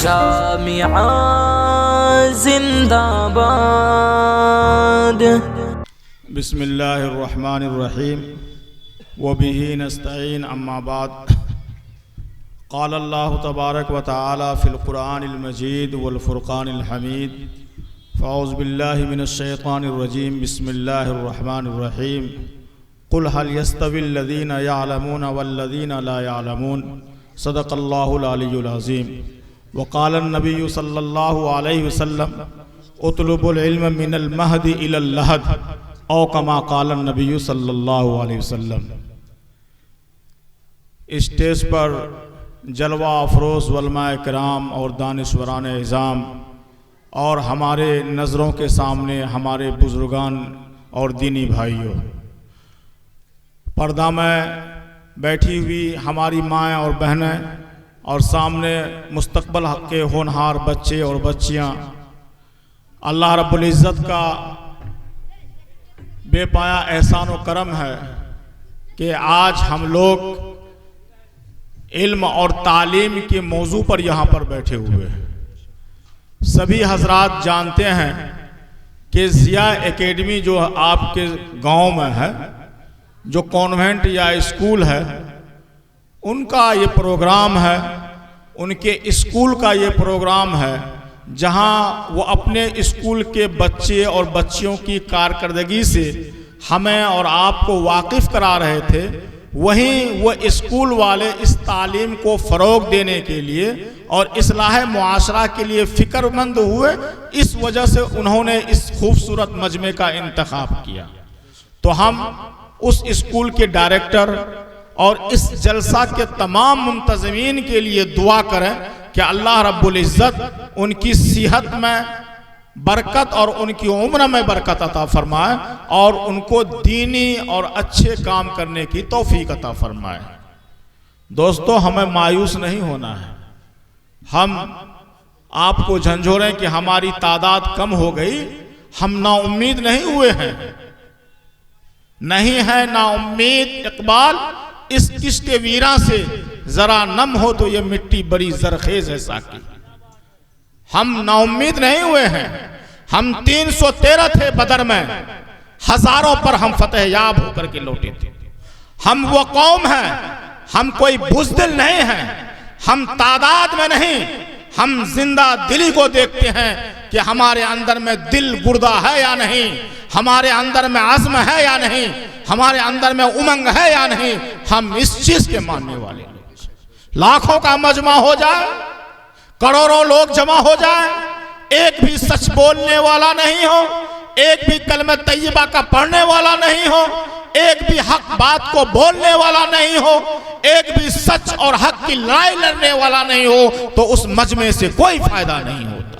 जामिआ जिंदाबाद। बिस्मिल्लाहिर्रहमानिर्रहीम व बिही नस्तईन अम्मा बाद। क़ाल अल्लाहु तबारक व तआला फ़िल क़ुरआनिल मजीद वल फ़ुरक़ानिल हमीद। फ़अऊज़ु बिल्लाहि मिनश शैतानिर रजीम। बिस्मिल्लाहिर्रहमानिर्रहीम। क़ुल हल यस्तविल लज़ीना यअलमूना वल्लज़ीना ला यअलमून। सदक़ल्लाहुल अलियुल अज़ीम। व क़ालन नबिय्यु सल्लल्लाहु अलैहि वसल्लम उतलुबुल इल्म मिनल महदि इलल लहद औ कमा क़ालन नबिय्यु सल्लल्लाहु अलैहि वसल्लम। स्टेज पर जलवा अफरोज़ उलमाए किराम और दानिश्वरान इज़ाम और हमारे नज़रों के सामने हमारे बुज़ुर्गान और दीनी भाइयों, पर्दा में बैठी हुई हमारी माएँ और बहनें और सामने मुस्तक़बल के होनहार बच्चे और बच्चियाँ, अल्लाह रब्बुल इज़्ज़त का बेपाया एहसान व करम है कि आज हम लोग इल्म और तालीम के मौजू पर यहाँ पर बैठे हुए हैं। सभी हजरात जानते हैं कि ज़िया एकेडमी जो आपके गांव में है, जो कॉन्वेंट या स्कूल है, उनका ये प्रोग्राम है, उनके स्कूल का ये प्रोग्राम है, जहां वो अपने स्कूल के बच्चे और बच्चियों की कारकर्दगी से हमें और आपको वाकिफ़ करा रहे थे। वहीं वो स्कूल वाले इस तालीम को फ़रोग़ देने के लिए और इस्लाह मुआशरा के लिए फ़िक्रमंद हुए, इस वजह से उन्होंने इस खूबसूरत मजमे का इंतखाब किया। तो हम उस स्कूल के डायरेक्टर और इस जलसा के तमाम मुंतज़मीन के लिए दुआ करें कि अल्लाह रब्बुल इज़्ज़त उनकी सेहत में बरकत और उनकी उम्र में बरकत अता फरमाए और उनको दीनी और अच्छे काम करने की तौफीक अता फरमाए। दोस्तों, हमें मायूस नहीं होना है। हम आपको झंझोरें कि हमारी तादाद कम हो गई, हम नाउम्मीद नहीं हुए हैं, नहीं है नाउम्मीद। इकबाल, इस किश्ते वीरा से जरा नम हो तो ये मिट्टी बड़ी जरखेज है साकी। हम नाउम्मीद नहीं हुए हैं। हम 313 थे बदर में, हजारों पर हम फतेह याब होकर के लौटे थे। हम वो कौम हैं, हम कोई बुज़दिल नहीं हैं, हम तादाद में नहीं, हम जिंदा दिली को देखते हैं कि हमारे अंदर में दिल गुर्दा है या नहीं, हमारे अंदर में आज़्म है या नहीं, हमारे अंदर में उमंग है या नहीं। हम इस चीज के मानने वाले लोग। लाखों का मजमा हो जाए, करोड़ों लोग जमा हो जाए, एक भी सच बोलने वाला नहीं हो, एक भी कलमे तैयबा का पढ़ने वाला नहीं हो, एक भी हक बात को बोलने वाला नहीं हो, एक भी सच और हक की लड़ाई लड़ने वाला नहीं हो, तो उस मजमे से कोई फायदा नहीं होता।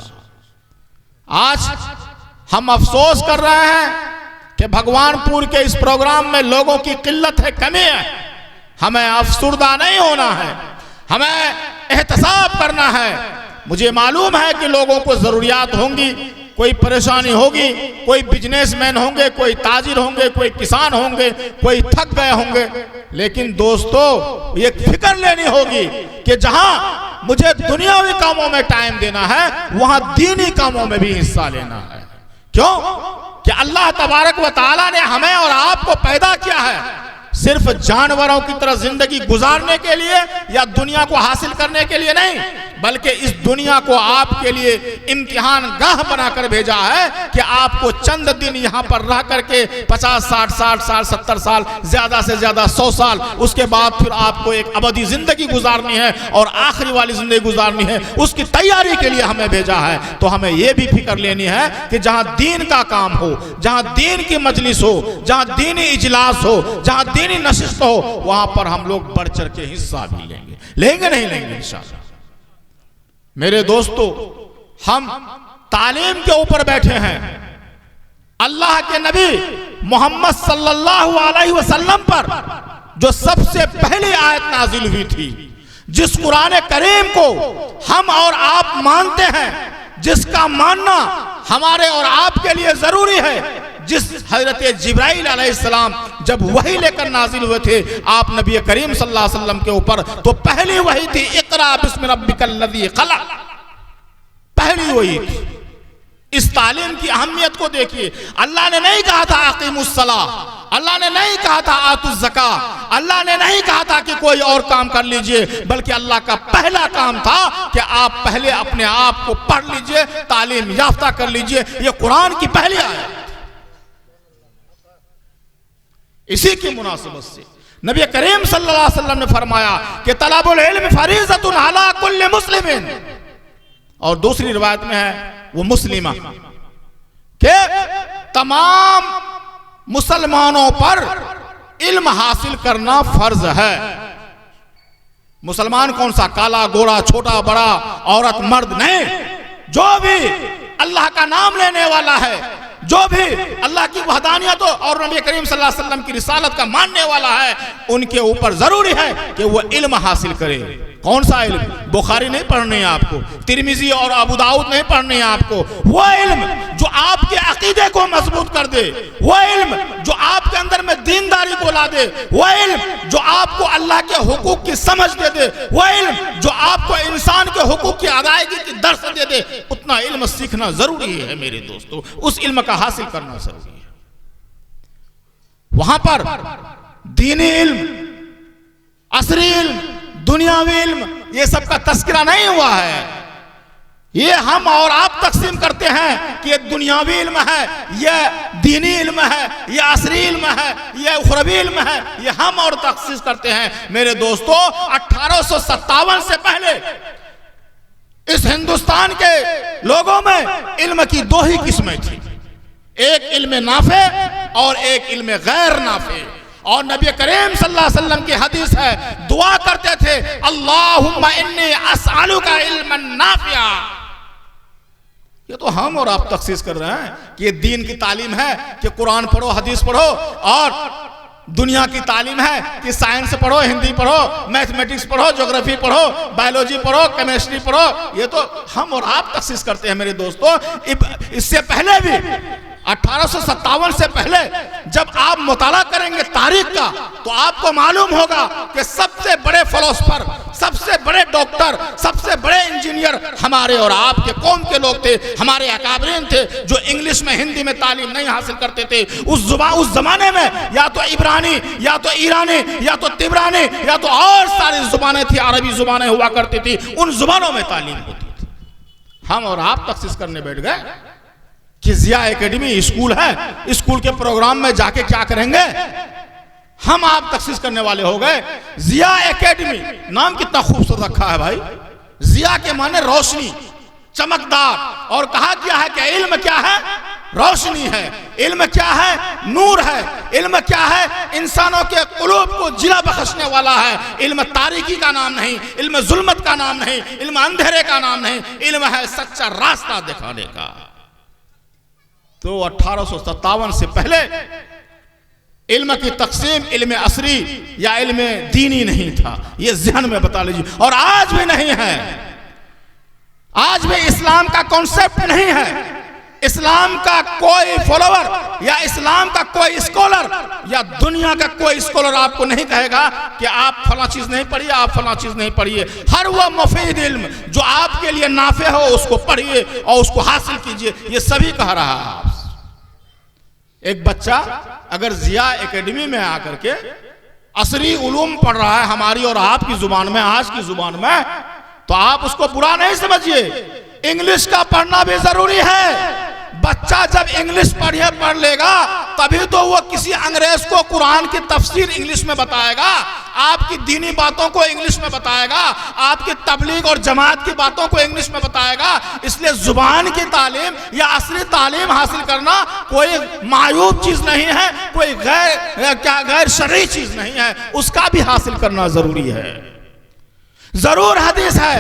आज हम अफसोस कर रहे हैं कि भगवानपुर के इस प्रोग्राम में लोगों की किल्लत है, कमी है। हमें अफसुर्दा नहीं होना है, हमें एहतसाब करना है। मुझे मालूम है कि लोगों को जरूरियात होंगी, कोई परेशानी होगी, कोई बिजनेसमैन होंगे, कोई ताजिर होंगे, कोई किसान होंगे, कोई थक गए होंगे। लेकिन दोस्तों, ये फिक्र लेनी होगी कि जहां मुझे दुनियावी कामों में टाइम देना है, वहां दीनी कामों में भी हिस्सा लेना है। क्यों कि अल्लाह तबारक व तआला ने हमें और आपको पैदा किया है सिर्फ जानवरों की तरह जिंदगी गुजारने के लिए या दुनिया को हासिल करने के लिए नहीं, बल्कि इस दुनिया को आपके लिए इम्तिहान गाह बनाकर भेजा है कि आपको चंद दिन यहाँ पर रह करके 50, 60, 60 साल, 70 साल, ज्यादा से ज्यादा 100 साल, उसके बाद फिर आपको एक अबदी जिंदगी गुजारनी है और आखिरी वाली जिंदगी गुजारनी है। उसकी तैयारी के लिए हमें भेजा है। तो हमें यह भी फिक्र लेनी है कि जहां दीन का काम हो, जहां दीन की मजलिस हो, जहां दीनी इजलास हो, जहां दीनी नशिस्त हो, वहां पर हम लोग बढ़ चढ़ के हिस्सा भी लेंगे। लेंगे नहीं लेंगे इंशाअल्लाह। मेरे दोस्तों, हम तालीम के ऊपर बैठे हैं। अल्लाह के नबी मोहम्मद सल्लल्लाहु अलैहि वसल्लम पर जो सबसे पहली आयत नाजिल हुई थी, जिस कुरान करीम को हम और आप मानते हैं, जिसका मानना हमारे और आपके लिए जरूरी है, जिस हजरत जिब्राइल अलैहिस्सलाम जब वही लेकर नाजिल हुए थे आप नबी करीम सल्लल्लाहु अलैहि वसल्लम के ऊपर, तो पहली वही थी इक़रा बिस्मि रब्बिकल लज़ी खलक़। पहली वही थी। इस तालीम की अहमियत को देखिए। अल्लाह ने नहीं कहा था अकीमुस्सलाह, अल्लाह ने नहीं कहा था आतुज़ ज़का, अल्लाह ने नहीं कहा था कि कोई और काम कर लीजिए, बल्कि अल्लाह का पहला काम था कि आप पहले अपने आप को पढ़ लीजिए, तालीम याफ्ता कर लीजिए। ये कुरान की पहली आयत। इसी की मुनासिबत से नबी करीम सल्लल्लाहु अलैहि वसल्लम ने फरमाया कि तलबुल इल्म फरीज़तुन अला कुल्लि मुस्लिमिन, और दूसरी रिवायत में है वो मुस्लिमा के तमाम मुसलमानों पर इल्म हासिल करना फर्ज है। मुसलमान कौन सा, काला गोरा छोटा बड़ा औरत मर्द नहीं, जो भी अल्लाह का नाम लेने वाला है, जो भी अल्लाह की वहदानियत और नबी करीम सल्लल्लाहु अलैहि वसल्लम की रिसालत का मानने वाला है, उनके ऊपर जरूरी है कि वो इल्म हासिल करे। कौन सा इल्म? बुखारी नहीं पढ़नी है आपको, तिरमिजी और अबू दाऊद नहीं पढ़नी है आपको। वो इल्म जो आपके अकीदे को मजबूत कर दे, वो इल्म जो आपके अंदर में दीनदारी को ला दे, वो इल्म जो आपको अल्लाह के हुकूक की समझ दे दे, वो इल्म जो आपको इंसान के हुकूक की अदायगी की दर्स दे दे, उतना इल्म सीखना जरूरी है मेरे दोस्तों। उस इल्म का हासिल करना जरूरी है। वहां पर दीनी इल्म, असरी इल्म, दुनियावी इल्म, ये सब का तस्करा नहीं हुआ है। ये हम और आप तकसीम करते हैं कि ये दुनियावी इल्म है, ये दीनी इल्म है, ये असरी इल्म है, ये उखरवी इल्म है, ये हम और तखसीस करते हैं। मेरे दोस्तों 1857 से पहले इस हिंदुस्तान के लोगों में इल्म की दो ही किस्में थी, एक इल्म नाफे और एक इल्म गैर नाफे। और नबी करीम सल्लल्लाहु अलैहि वसल्लम की हदीस है, दुआ करते थे अल्लाहुम्मा इन्नी अस्अलुका इल्मन नाफिया। ये तो हम और आप तखसीस कर रहे हैं कि ये दीन की तालीम है कि कुरान पढ़ो, हदीस पढ़ो, और दुनिया की तालीम है कि साइंस पढ़ो, हिंदी पढ़ो, मैथमेटिक्स पढ़ो, ज्योग्राफी पढ़ो, बायोलॉजी पढ़ो, केमिस्ट्री पढ़ो। ये तो हम और आप तखसीस करते हैं मेरे दोस्तों। इससे पहले भी 1857 से पहले जब आप मुताला करेंगे तारीख का, तो आपको मालूम होगा कि सबसे बड़े फिलोसोफर, सबसे बड़े डॉक्टर, सबसे बड़े इंजीनियर हमारे और आपके कौम के लोग थे, हमारे अकाबरीन थे, जो इंग्लिश में हिंदी में तालीम नहीं हासिल करते थे। उस जमाने में या तो इब्रानी, या तो ईरानी, या तो तिब्रानी, या तो और सारी जुबानें थी, अरबी जुबानें हुआ करती थी, उन जुबानों में तालीम होती थी। हम और आप तखसीस करने बैठ गए कि जिया एकेडमी स्कूल है, स्कूल के प्रोग्राम में जाके क्या करेंगे। हम आप तखसीस करने वाले हो गए। जिया एकेडमी नाम कितना खूबसूरत रखा है भाई। जिया के माने रोशनी, चमकदार, और कहा गया है कि इल्म क्या है? रोशनी है। इल्म क्या है? नूर है। इल्म क्या है? इंसानों के कुलूब को जिला बख्शने वाला है। इल्म तारीकी का नाम नहीं, इल्म जुल्मत का नाम नहीं, इल्म अंधेरे का नाम नहीं, इल्म है सच्चा रास्ता दिखाने का। तो 1857 से पहले इल्म की तकसीम इल्म असरी या इल्म दीनी नहीं था, ये ज़हन में बता लीजिए। और आज भी नहीं है, आज भी इस्लाम का कॉन्सेप्ट नहीं है। इस्लाम का कोई फॉलोवर या इस्लाम का कोई स्कॉलर या दुनिया का कोई स्कॉलर आपको नहीं कहेगा कि आप फला चीज नहीं पढ़िए, आप फला चीज नहीं पढ़िए। हर वो मुफीद इल्म जो आपके लिए नाफे हो उसको पढ़िए और उसको हासिल कीजिए, ये सभी कह रहा है। एक बच्चा अगर जिया एकेडमी में आकर के असरी उलूम पढ़ रहा है हमारी और आपकी जुबान में, आज की जुबान में, तो आप उसको बुरा नहीं समझिए। इंग्लिश का पढ़ना भी जरूरी है। बच्चा जब इंग्लिश पढ़ लेगा तभी तो वो किसी अंग्रेज को कुरान की तफसीर इंग्लिश में बताएगा, आपकी दीनी बातों को इंग्लिश में बताएगा, आपकी तबलीग और जमात की बातों को इंग्लिश में बताएगा। इसलिए जुबान की तालीम या असली तालीम हासिल करना कोई मायूब चीज नहीं है, कोई गैर शरई चीज नहीं है, उसका भी हासिल करना जरूरी है। जरूर हदीस है,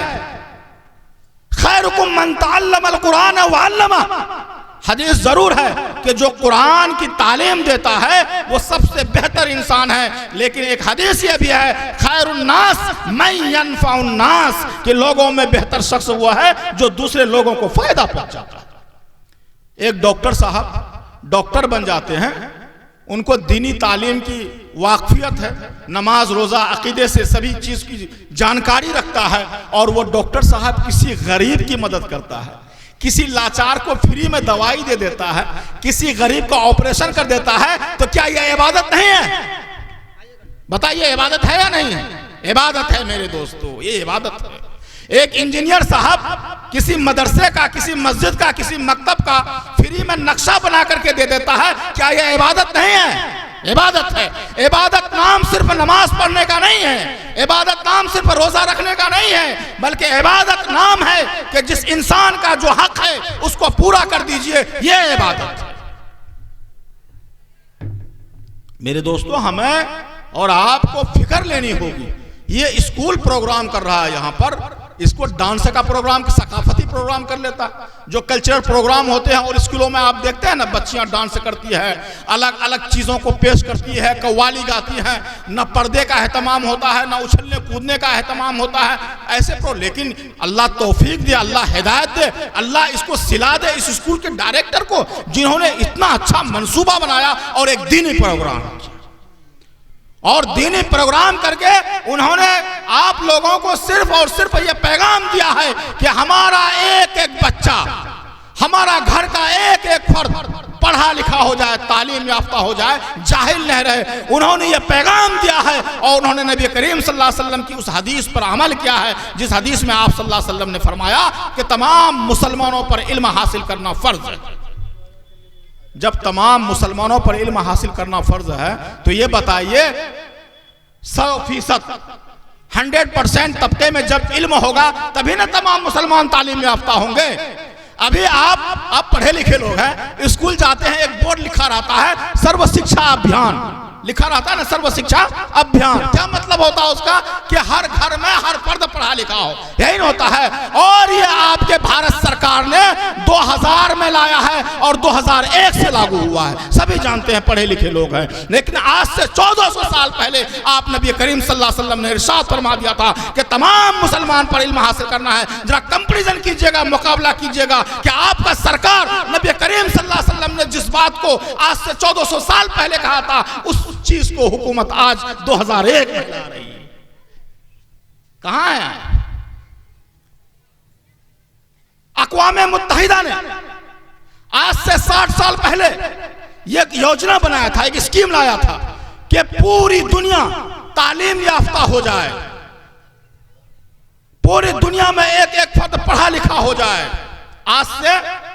खैरुकुम मन तअल्लमल कुरान व अल्लमा। हदीस जरूर है कि जो कुरान की तालीम देता है वो सबसे बेहतर इंसान है। लेकिन एक हदीस ये भी है, खैरुन नास मन यनफउन नास, कि लोगों में बेहतर शख्स हुआ है जो दूसरे लोगों को फायदा पहुंचाता है। एक डॉक्टर साहब डॉक्टर बन जाते हैं, उनको दीनी तालीम की वाकफियत है, नमाज रोज़ा अकीदे से सभी चीज़ की जानकारी रखता है, और वो डॉक्टर साहब किसी गरीब की मदद करता है, किसी लाचार को फ्री में दवाई दे देता है, किसी गरीब का ऑपरेशन कर देता है, तो क्या यह इबादत नहीं है? बताइए, इबादत है या नहीं है? इबादत है मेरे दोस्तों, ये इबादत है। एक इंजीनियर साहब किसी मदरसे का, किसी मस्जिद का, किसी मकतब का फ्री में नक्शा बना करके दे देता है, क्या यह इबादत नहीं है? इबादत है। इबादत नाम सिर्फ नमाज पढ़ने का नहीं है, इबादत नाम सिर्फ रोजा रखने का नहीं है, बल्कि इबादत नाम है कि जिस इंसान का जो हक है उसको पूरा कर दीजिए, यह इबादत है। मेरे दोस्तों, हमें और आपको फिक्र लेनी होगी। ये स्कूल प्रोग्राम कर रहा है, यहां पर इसको डांस का प्रोग्राम, सकाफती प्रोग्राम कर लेता। जो कल्चरल प्रोग्राम होते हैं और स्कूलों में आप देखते हैं ना, बच्चियां डांस करती है, अलग अलग चीजों को पेश करती है, कव्वाली गाती हैं, न पर्दे का एहतमाम होता है, न उछलने कूदने का एहतमाम होता है, ऐसे लेकिन अल्लाह तौफीक दे, अल्लाह हिदायत दे, अल्लाह इसको सिला दे इस स्कूल के डायरेक्टर को, जिन्होंने इतना अच्छा मंसूबा बनाया और एक दीनी प्रोग्राम किया। और दीनी प्रोग्राम करके उन्होंने आप लोगों को सिर्फ और सिर्फ ये पैगाम दिया है कि हमारा एक एक बच्चा, हमारा घर का एक एक फर्द पढ़ा लिखा हो जाए, तालीम याफ्ता हो जाए, जाहिल नहीं रहे। उन्होंने ये पैगाम दिया है और उन्होंने नबी करीम सल्लल्लाहु अलैहि वसल्लम की उस हदीस पर अमल किया है, जिस हदीस में आप सल्लल्लाहु अलैहि वसल्लम ने फरमाया कि तमाम मुसलमानों पर इल्म हासिल करना फर्ज है। जब तमाम मुसलमानों पर इल्म हासिल करना फर्ज है, तो ये बताइए 100% 100% तबके में जब इल्म होगा तभी ना तमाम मुसलमान तालीम याफ्ता होंगे। अभी आप पढ़े लिखे लोग हैं, स्कूल जाते हैं, एक बोर्ड लिखा रहता है सर्व शिक्षा अभियान, लिखा रहता है ना, सर्व शिक्षा अभियान। क्या मतलब होता है उसका? कि हर घर में हर फर्द पढ़ा लिखा हो, यही होता है। और ये आपके भारत सरकार ने 2000 में लाया है और 2001 से लागू हुआ है, सभी जानते हैं, पढ़े लिखे लोग हैं। लेकिन आज से 1400 साल पहले आप नबी करीम सल्लल्लाहु अलैहि वसल्लम ने इरशाद फरमा दिया था कि तमाम मुसलमान पर इल्म हासिल करना है। जरा कंपैरिजन कीजिएगा, मुकाबला कीजिएगा कि आपका सरकार नबी करीम सल्लल्लाहु अलैहि वसल्लम ने जिस बात को आज से 1400 साल पहले कहा था, उस चीज को हुकूमत आज 2001 में ला रही है। कहां है? अक़वाम मुत्तहिदा ने आज से 60 साल पहले एक योजना बनाया था, एक स्कीम लाया था कि पूरी दुनिया तालीम याफ्ता हो जाए, पूरी दुनिया में एक एक फर्द पढ़ा लिखा हो जाए। आज से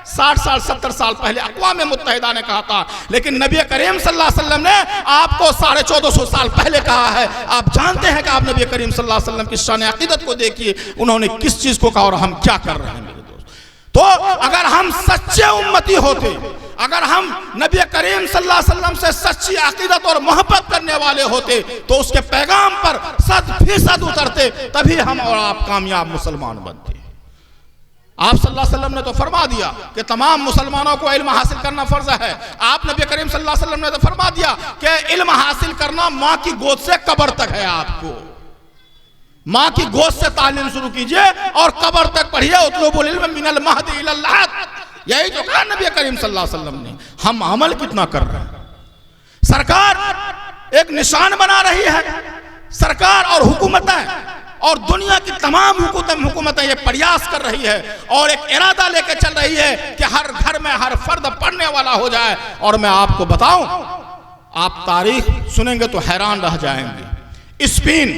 60 साल 70 साल पहले अक़वाम मुत्तहिदा ने कहा था, लेकिन नबी करीम सल्लल्लाहु अलैहि वसल्लम ने आपको 1450 साल पहले कहा है। आप जानते हैं कि आप नबी करीम सल्लल्लाहु अलैहि वसल्लम की शान अक़ीदत को देखिए, उन्होंने किस चीज को कहा और हम क्या कर रहे हैं। मेरे दोस्त, तो अगर हम सच्चे उम्मती होते, अगर हम नबी करीम सल्लल्लाहु अलैहि वसल्लम से सच्ची अक़ीदत और मोहब्बत करने वाले होते, तो उसके पैगाम पर 100% उतरते, तभी हम और आप कामयाब मुसलमान बनते। आप सल्लल्लाहु अलैहि वसल्लम ने तो फरमा दिया कि तमाम मुसलमानों को इल्म हासिल करना फर्ज है। आप नबी करीम सल्लल्लाहु अलैहि वसल्लम ने तो फरमा दिया कि इल्म हासिल करना माँ की गोद से कब्र तक है। आपको माँ की गोद से तालीम शुरू कीजिए और कब्र तक पढ़िए। उतलुबुल इल्म मिनल महदी इलल लहद, यही तो कहा नबी करीम सल्लल्लाहु अलैहि वसल्लम ने। हम अमल कितना कर रहे हैं? सरकार एक निशान बना रही है, सरकार और हुकूमतें और दुनिया की तमाम हुकूमतें ये प्रयास कर रही है और एक इरादा लेके चल रही है कि हर घर में हर फर्द पढ़ने वाला हो जाए। और मैं आपको बताऊं, आप तारीख सुनेंगे तो हैरान रह जाएंगे। स्पेन,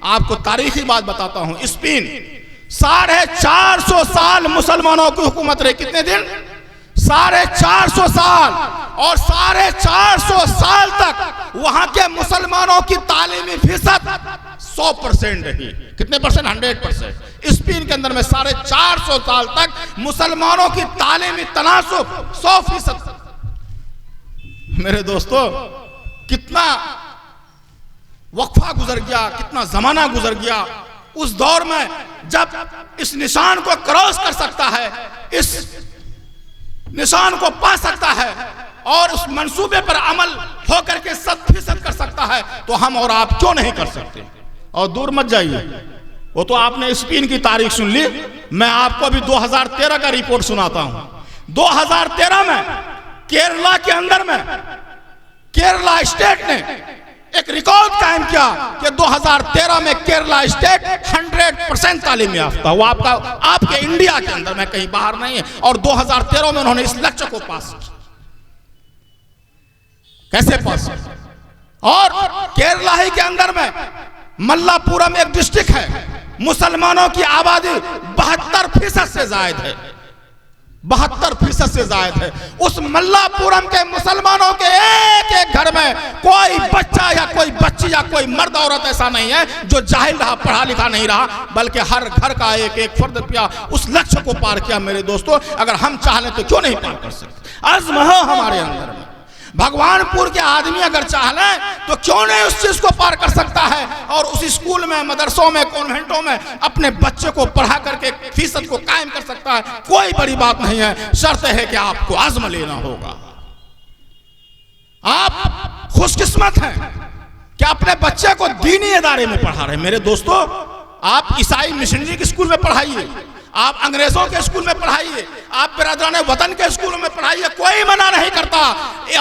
आपको तारीखी बात बताता हूं, स्पेन 450 साल मुसलमानों की हुकूमत रही। कितने दिन? 450 साल। और 450 साल तक वहां के मुसलमानों की तालीमी फीसद 100% रही। कितने परसेंट? 100%। स्पेन के अंदर में 450 साल तक मुसलमानों की तालीमी तनासुब 100%। मेरे दोस्तों, कितना वक्फा गुजर गया, कितना जमाना गुजर गया। उस दौर में जब इस निशान को क्रॉस कर सकता है, इस निशान को पा सकता है और उस मंसूबे पर अमल होकर के 100% कर सकता है, तो हम और आप क्यों नहीं कर सकते? और दूर मत जाइए, वो तो आपने स्पेन की तारीख सुन ली। मैं आपको अभी 2013 का रिपोर्ट सुनाता हूं। 2013 में केरला के अंदर में केरला स्टेट ने एक रिकॉर्ड कायम किया कि 2013 में केरला स्टेट 100% तालीम याफ्ता हुआ, आपके इंडिया के अंदर में, कहीं बाहर नहीं है। और 2013 में उन्होंने इस लक्ष्य को पास किया। कैसे पास किया? और केरला ही के अंदर में मल्लापुरम एक डिस्ट्रिक्ट है, मुसलमानों की आबादी 72% से ज्यादा है, 72% से ज्यादा है। उस मल्लापुरम के मुसलमानों के एक एक घर में कोई बच्चा या कोई बच्ची या कोई मर्द औरत ऐसा नहीं है जो जाहिल रहा, पढ़ा लिखा नहीं रहा, बल्कि हर घर का एक एक फर्द पिया उस लक्ष्य को पार किया। मेरे दोस्तों, अगर हम चाहें तो क्यों नहीं पार कर सकते? अज़्म है हमारे अंदर में। भगवानपुर के आदमी अगर चाह लें तो क्यों नहीं उस चीज को पार कर सकता है, और उस स्कूल में, मदरसों में, कॉन्वेंटों में अपने बच्चे को पढ़ा करके फीसद को कायम कर सकता है। कोई बड़ी बात नहीं है, शर्त है कि आपको आज़्म लेना होगा। आप खुशकिस्मत हैं कि अपने बच्चे को दीनी इदारे में पढ़ा रहे हैं। मेरे दोस्तों, आप ईसाई मिशनरी के स्कूल में पढ़ाइए, आप अंग्रेजों के स्कूल में पढ़ाइए, आप बिरादरान वतन के स्कूल में पढ़ाइए, कोई मना नहीं करता।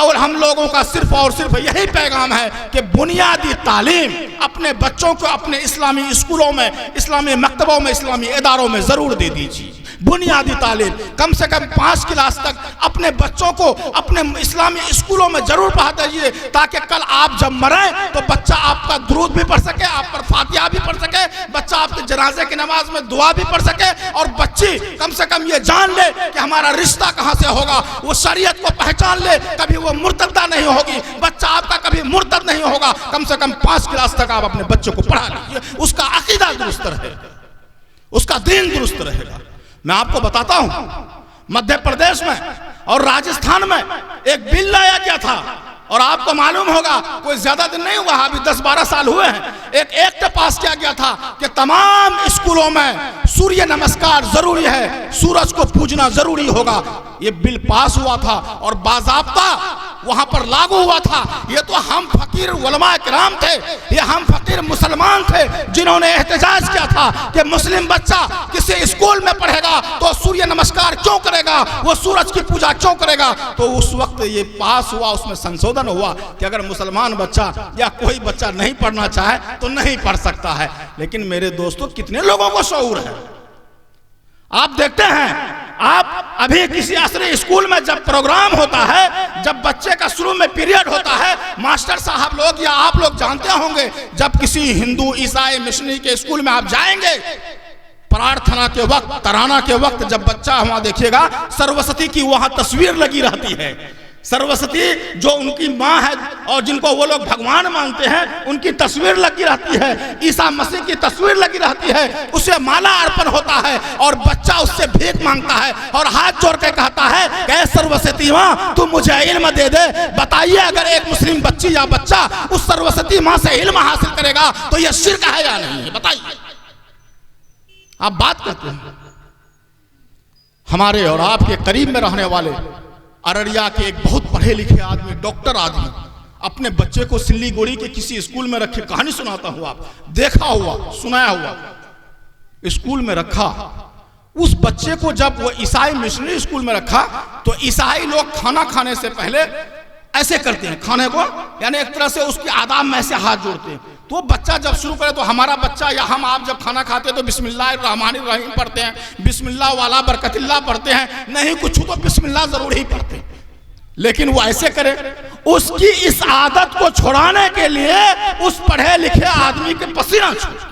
और हम लोगों का सिर्फ और सिर्फ यही पैगाम है कि बुनियादी तालीम अपने बच्चों को अपने इस्लामी स्कूलों में, इस्लामी मकतबों में, इस्लामी इदारों में जरूर दे दीजिए। बुनियादी तालीम कम से कम 5 क्लास तक अपने बच्चों को अपने इस्लामी स्कूलों में जरूर पढ़ा दीजिए, ताकि कल आप जब मरें तो बच्चा आपका दुरूद भी पढ़ सके, आप पर फातिहा भी पढ़ सके, बच्चा आपके जनाजे की नमाज में दुआ भी पढ़ सके, और बच्ची कम से कम ये जान ले कि हमारा रिश्ता कहाँ से होगा, वो शरीयत को पहचान ले, कभी वो मुर्तदा नहीं होगी, बच्चा आपका कभी मुर्तद नहीं होगा। कम से कम 5 क्लास तक आप अपने बच्चे को पढ़ा लीजिए, उसका अकीदा दुरुस्त रहेगा, उसका दीन दुरुस्त रहेगा। मैं आपको बताता हूं, मध्य प्रदेश में और राजस्थान में एक बिल लाया गया था, और आपको मालूम होगा कोई ज्यादा दिन नहीं हुआ, अभी 10-12 साल हुए हैं, एक एक्ट पास किया गया था कि तमाम स्कूलों में सूर्य नमस्कार जरूरी है, सूरज को पूजना जरूरी होगा। ये बिल पास हुआ था और बाज़ाब्ता वहां पर लागू हुआ था। ये तो हम फकीर उलमा किराम थे, ये हम फकीर मुसलमान थे जिन्होंने एहतजाज किया था कि मुस्लिम बच्चा किसी स्कूल में पढ़ेगा तो सूर्य नमस्कार क्यों करेगा, वो सूरज की पूजा क्यों करेगा। तो उस वक्त ये पास हुआ, उसमें संशोधन हुआ कि अगर मुसलमान बच्चा या कोई बच्चा नहीं पढ़ना चाहे तो नहीं पढ़ सकता है। लेकिन मेरे दोस्तों, कितने लोगों को शऊर है? आप देखते हैं, आप अभी किसी असली स्कूल में जब प्रोग्राम होता है, जब बच्चे का शुरू में पीरियड होता है, मास्टर साहब लोग या आप लोग जानते होंगे, जब किसी हिंदू ईसाई मिशनरी के स्कूल में आप जाएंगे, प्रार्थना के वक्त, तराना के वक्त, जब बच्चा वहां देखिएगा, सरस्वती की वहां तस्वीर लगी रहती है। सरस्वती जो उनकी माँ है और जिनको वो लोग भगवान मानते हैं, उनकी तस्वीर लगी रहती है, ईसा मसीह की तस्वीर लगी रहती है, उसे माला अर्पण होता है और बच्चा उससे भीख मांगता है और हाथ जोड़ के कहता है कि सरस्वती माँ तू मुझे इल्म दे दे। बताइए, अगर एक मुस्लिम बच्ची या बच्चा उस सरस्वती माँ से इल्म हासिल करेगा तो यह शिर्क है या नहीं है? बताइए। आप बात करते हैं, हमारे और आपके करीब में रहने वाले अररिया के एक बहुत पढ़े लिखे आदमी, डॉक्टर आदमी, अपने बच्चे को सिल्लीगुड़ी के किसी स्कूल में रखे, कहानी सुनाता हुआ, देखा हुआ, सुनाया हुआ, स्कूल में रखा। उस बच्चे को जब वो ईसाई मिशनरी स्कूल में रखा तो ईसाई लोग खाना खाने से पहले ऐसे करते हैं, खाने को यानी एक तरह से उसके आदाब में ऐसे हाथ जोड़ते हैं। तो बच्चा जब शुरू करे तो हमारा बच्चा या हम आप जब खाना खाते हैं तो बिस्मिल्लाहिर्रहमानिर्रहीम पढ़ते हैं, बिस्मिल्लाह वाला बरकतिल्लाह पढ़ते हैं, नहीं कुछ तो बिस्मिल्लाह जरूर ही पढ़ते हैं। लेकिन वो ऐसे करे, उसकी इस आदत को छुड़ाने के लिए उस पढ़े लिखे आदमी के पसीना छूटे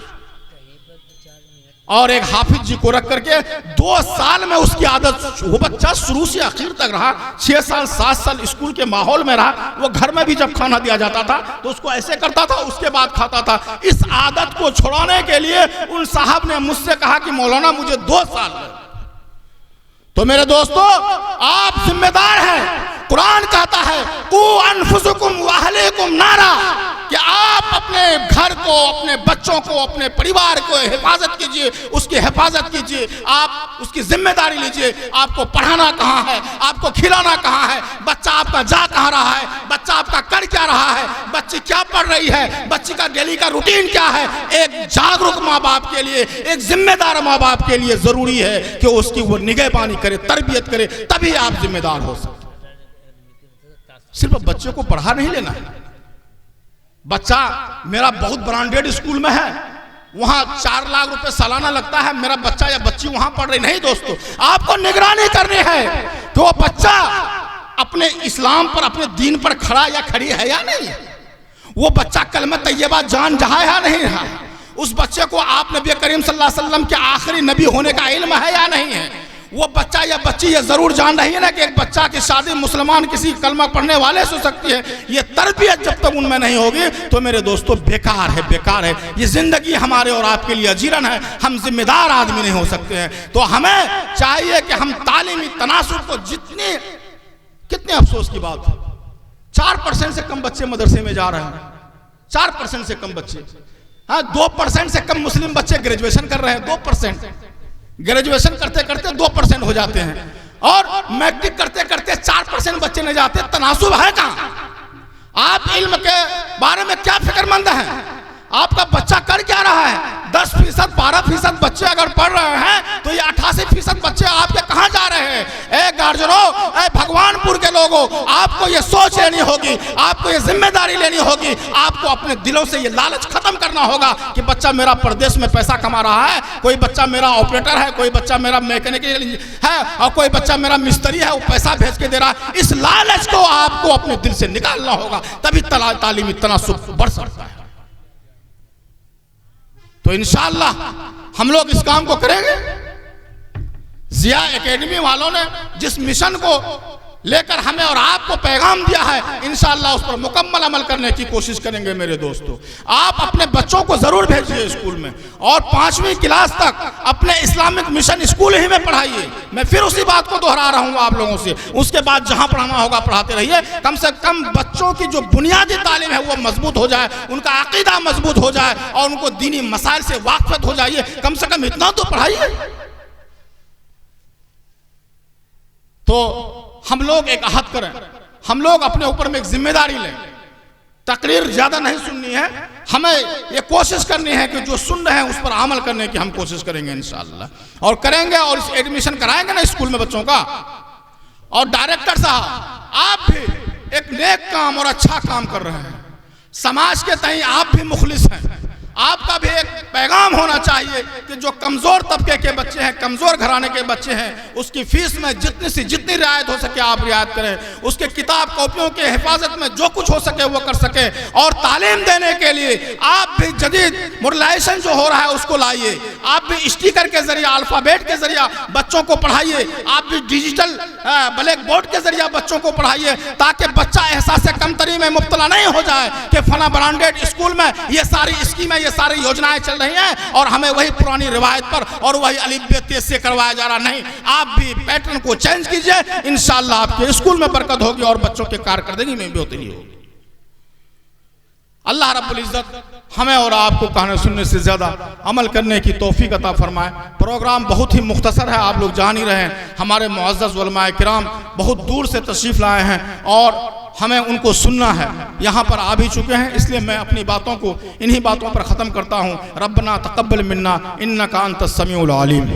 और एक हाफिज जी को रख करके 2 साल में उसकी आदत, वो बच्चा शुरू से आखिर तक रहा, 6 साल 7 साल स्कूल के माहौल में रहा। वो घर में भी जब खाना दिया जाता था तो उसको ऐसे करता था, उसके बाद खाता था। इस आदत को छुड़ाने के लिए उन साहब ने मुझसे कहा कि मौलाना मुझे 2 साल लगे। तो मेरे दोस्तों, आप जिम्मेदार हैं। कुरान कहता है कू अनफुसकुम व अहलीकुम नारा, कि आप अपने घर को, अपने बच्चों को, अपने परिवार को हिफाजत कीजिए, उसकी हिफाजत कीजिए, आप उसकी जिम्मेदारी लीजिए। आपको पढ़ाना कहाँ है, आपको खिलाना कहाँ है, बच्चा आपका जा कहाँ रहा है, बच्चा आपका कर क्या रहा है, बच्ची क्या पढ़ रही है, बच्ची का डेली का रूटीन क्या है। एक जागरूक माँ बाप के लिए, एक जिम्मेदार माँ बाप के लिए जरूरी है कि उसकी वो निगहबानी करे, तरबियत करे, तभी आप जिम्मेदार हो सकते। सिर्फ बच्चे को पढ़ा नहीं लेना है, बच्चा मेरा बहुत ब्रांडेड स्कूल में है, वहां 4 लाख रुपए सालाना लगता है, मेरा बच्चा या बच्ची वहां पढ़ रही। नहीं दोस्तों, आपको निगरानी करनी है कि वो बच्चा अपने इस्लाम पर, अपने दीन पर खड़ा या खड़ी है या नहीं, वो बच्चा कलमा तैयबा जान जहा है या नहीं है, उस बच्चे को आप नबी करीम सल्लल्लाहु अलैहि वसल्लम के आखिरी नबी होने का इल्म है या नहीं है। वो बच्चा या बच्ची ये जरूर जान रही है ना कि एक बच्चा की शादी मुसलमान किसी कलमा पढ़ने वाले से हो सकती है। ये तरबियत जब तक उनमें नहीं होगी तो मेरे दोस्तों बेकार है, बेकार है। ये जिंदगी हमारे और आपके लिए अजीरन है, हम जिम्मेदार आदमी नहीं हो सकते हैं। तो हमें चाहिए कि हम तालीमी तनासुब को जितने, कितने अफसोस की बात है, 4% से कम बच्चे मदरसे में जा रहे हैं, 4% से कम बच्चे। हाँ, 2% से कम मुस्लिम बच्चे ग्रेजुएशन कर रहे हैं, 2%। ग्रेजुएशन करते करते 2% हो जाते हैं, और मैट्रिक करते करते 4% बच्चे नहीं जाते। तनासुब है कहां? आप इल्म के बारे में क्या फिक्रमंद हैं? आपका बच्चा कर क्या रहा है? 10%, 12% बच्चे अगर पढ़ रहे हैं तो ये 88% बच्चे आपके कहां जा रहे हैं? ए गार्जियनों, ए भगवानपुर के लोगों, आपको ये सोच लेनी होगी, आपको ये जिम्मेदारी लेनी होगी, आपको अपने दिलों से ये लालच खत्म करना होगा कि बच्चा मेरा परदेश में पैसा कमा रहा है, कोई बच्चा मेरा ऑपरेटर है, कोई बच्चा मेरा मैकेनिकल है, और कोई बच्चा मेरा मिस्त्री है, वो पैसा भेज के दे रहा है। इस लालच को आपको अपने दिल से निकालना होगा, तभी तालीमी तनासुब बढ़ सकता है। तो इंशाअल्लाह हम लोग इस काम को करेंगे। जिया एकेडमी वालों ने जिस मिशन को लेकर हमें और आपको पैगाम दिया है, इंशाअल्लाह उस पर मुकम्मल अमल करने की कोशिश करेंगे। मेरे दोस्तों, आप अपने बच्चों को जरूर भेजिए स्कूल में, और 5वीं क्लास तक अपने इस्लामिक मिशन स्कूल ही में पढ़ाइए। मैं फिर उसी बात को दोहरा रहा हूँ आप लोगों से। उसके बाद जहां पढ़ाना होगा पढ़ाते रहिए। कम से कम बच्चों की जो बुनियादी तालीम है वो मजबूत हो जाए, उनका अकीदा मजबूत हो जाए, और उनको दीनी मसाइल से वाकिफ हो जाइए। कम से कम इतना तो पढ़ाइए। तो हम लोग एक अहद करें, हम लोग अपने ऊपर में एक जिम्मेदारी लें। तकरीर ज्यादा नहीं सुननी है, हमें ये कोशिश करनी है कि जो सुन रहे हैं उस पर अमल करने की हम कोशिश करेंगे इंशाअल्लाह, और करेंगे। और इस एडमिशन कराएंगे ना स्कूल में बच्चों का। और डायरेक्टर साहब, आप भी एक नेक काम और अच्छा काम कर रहे हैं, समाज के तई आप भी मुखलिस हैं। आपका भी एक पैगाम होना चाहिए कि जो कमजोर तबके के बच्चे हैं, कमजोर घराने के बच्चे हैं, उसकी फीस में जितनी सी जितनी रियायत हो सके आप रियायत करें। उसके किताब कॉपियों के हिफाजत में जो कुछ हो सके वो कर सके। और तालीम देने के लिए आप भी जदीद मॉडर्नाइजेशन जो हो रहा है उसको लाइए। आप भी स्टिकर के जरिए, अल्फाबेट के जरिए बच्चों को पढ़ाइए। आप भी डिजिटल ब्लैक बोर्ड के जरिए बच्चों को पढ़ाइए, ताकि बच्चा एहसास कमतरी में मुब्तला नहीं हो जाए कि फला ब्रांडेड स्कूल में ये सारी स्कीमें, ये सारी योजनाएं चल रही हैं और हमें वही पुरानी रिवायत पर और वही अलिफ बे ते से करवाया जा रहा। नहीं, आप भी पैटर्न को चेंज कीजिए। इंशाअल्लाह आपके स्कूल में बरकत होगी और बच्चों के कारकर्दगी में बेहतरी होगी। अल्लाह रब्बुल इज्जत हमें और आपको कहने सुनने से ज्यादा अमल करने की तौफीक अता फरमाए। प्रोग्राम बहुत ही मुख्तसर है, आप लोग जान ही रहे हैं। हमारे मुअज़्ज़ज़ उलमाए किराम बहुत दूर से तशरीफ लाए हैं और हमें उनको सुनना है, यहाँ पर आ भी चुके हैं। इसलिए मैं अपनी बातों को इन्हीं बातों पर ख़त्म करता हूँ। रब्बना तक़ब्बल मिन्ना इन्नका अंतस समीउल अलीम।